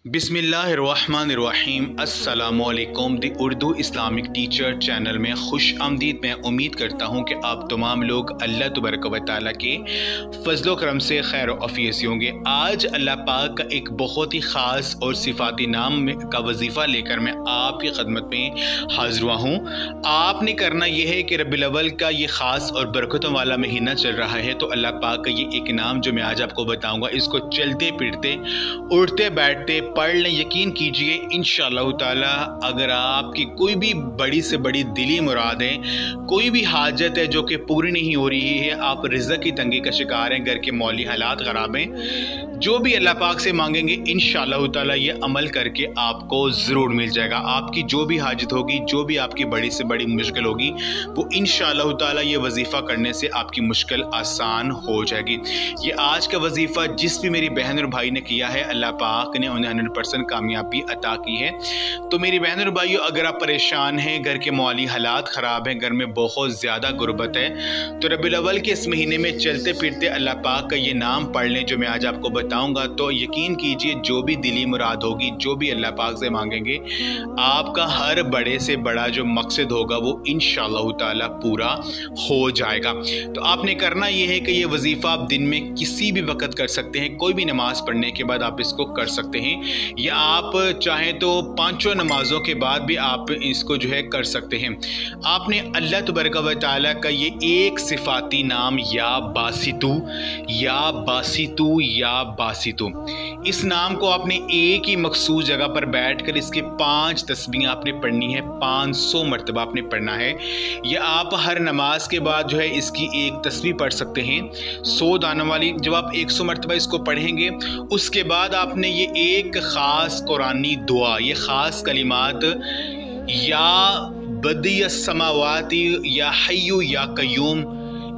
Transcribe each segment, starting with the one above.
बिस्मिल्लाहिर्रहमानिर्रहीम। अस्सलामुअलैकुम। The Urdu Islamic teacher channel में खुश आमदीद। मैं उम्मीद करता हूँ कि आप तमाम लोग अल्लाह तबारक व तआला के फजलो करम से खैर अफ़ीस होंगे। आज अल्लाह पाक का एक बहुत ही ख़ास और सिफाती नाम का वजीफ़ा लेकर मैं आपकी खदमत में हाज़िर हुआ हूँ। आपने करना यह है कि रब्बिल अव्वल का ये ख़ास और बरकतों वाला महीना चल रहा है, तो अल्लाह पाक का ये एक नाम जो मैं आज आपको बताऊँगा, इसको चलते फिरते उठते बैठते पढ़ लें। यकीन कीजिए इंशाअल्लाह ताला अगर आपकी कोई भी बड़ी से बड़ी दिली मुराद है, कोई भी हाजत है जो कि पूरी नहीं हो रही है, आप रिज़्क़ की तंगी का शिकार हैं, घर के मौली हालात ख़राब हैं, जो भी अल्लाह पाक से मांगेंगे इंशाअल्लाह ताला ये अमल करके आपको ज़रूर मिल जाएगा। आपकी जो भी हाजत होगी, जो भी आपकी बड़ी से बड़ी मुश्किल होगी, वो इंशाअल्लाह ताला ये वजीफ़ा करने से आपकी मुश्किल आसान हो जाएगी। ये आज का वजीफ़ा जिस भी मेरी बहन और भाई ने किया है, अल्लाह पाक ने उन्हें 100% कामयाबी अता की है। तो मेरी बहन और भाइयों, अगर आप परेशान हैं, घर के माली हालात ख़राब हैं, घर में बहुत ज़्यादा गुर्बत है, तो रब्बिल अव्वल के इस महीने में चलते फिरते अल्लाह पाक का ये नाम पढ़ लें जो मैं आज आपको बताऊंगा। तो यकीन कीजिए जो भी दिली मुराद होगी, जो भी अल्लाह पाक से मांगेंगे, आपका हर बड़े से बड़ा जो मकसद होगा वो इंशाअल्लाह ताला पूरा हो जाएगा। तो आपने करना ये है कि ये वजीफ़ा आप दिन में किसी भी वक्त कर सकते हैं, कोई भी नमाज पढ़ने के बाद आप इसको कर सकते हैं, या आप चाहें तो पांचों नमाजों के बाद भी आप इसको जो है कर सकते हैं। आपने अल्लाह तबारक व तआला का ये एक सिफाती नाम या बासितू या बासितू या बासितू, इस नाम को आपने एक ही मखसूस जगह पर बैठकर इसके 5 तस्बीह आपने पढ़नी है, 500 मरतबा आपने पढ़ना है। या आप हर नमाज के बाद जो है इसकी एक तस्बीह पढ़ सकते हैं 100 दानों वाली। जब आप 100 मरतबा इसको पढ़ेंगे, उसके बाद आपने ये एक ख़ास कुरानी दुआ, ये ख़ास कलिमात, या बदियस समावाती या हय्यु या कय्यूम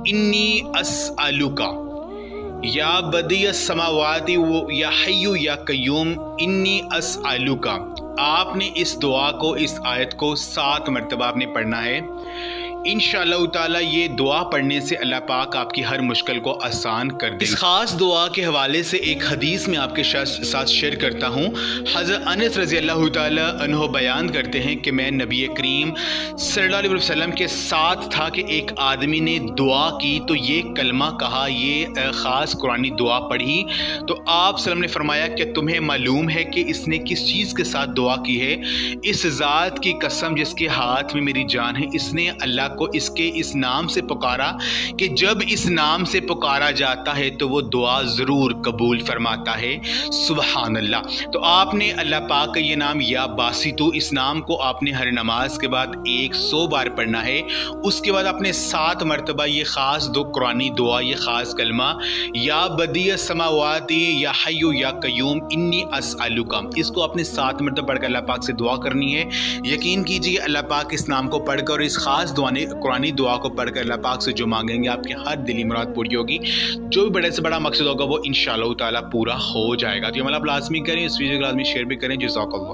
इन्नी अस्अलुका, या बदियस समावाती वो या हय्यु या कय्यूम इन्नी अस्अलुका, आपने इस दुआ को, इस आयत को 7 मरतबा आपने पढ़ना है। इंशाअल्लाह ताला ये दुआ पढ़ने से अल्लाह पाक आपकी हर मुश्किल को आसान कर देगा। इस खास दुआ के हवाले से एक हदीस में आपके साथ शेयर करता हूँ। हज़रत अनस रज़ी अल्लाह ताला अन्हु बयान करते हैं कि मैं नबी करीम सल्लल्लाहु अलैहि वसल्लम के साथ था कि एक आदमी ने दुआ की, तो ये कलमा कहा, ये ख़ास कुरानी दुआ पढ़ी, तो आप सल्लम ने फरमाया कि तुम्हें मालूम है कि इसने किस चीज़ के साथ दुआ की है? इस ज़ात की कसम जिसके हाथ में मेरी जान है, इसने अल्लाह को इसके इस नाम से पुकारा कि जब इस नाम से पुकारा जाता है तो वो दुआ ज़रूर कबूल फरमाता है। सुबहान अल्लाह। तो आपने अल्लाह पाक का ये नाम या बासितू, इस नाम को आपने हर नमाज के बाद 100 बार पढ़ना है। उसके बाद आपने 7 मरतबा ये ख़ास कुरानी दुआ, ये ख़ास कलमा, या बदियस समावाती या हय्यु या कय्यूम इन्नी अस्अलुका, इसको आपने 7 मरतबा पढ़कर अल्लाह पाक से दुआ करनी है। यकीन कीजिए अल्लाह पाक इस नाम को पढ़कर और इस ख़ास दुआ कुरानी दुआ को पढ़कर अल्लाह पाक से जो मांगेंगे आपकी हर दिली मुराद पूरी होगी, जो भी बड़े से बड़ा मकसद होगा वो इंशाअल्लाह ताला पूरा हो जाएगा। तो ये मतलब लाजमी करें, इस वीडियो को लाजमी शेयर भी करें। जज़ाकल्लाह।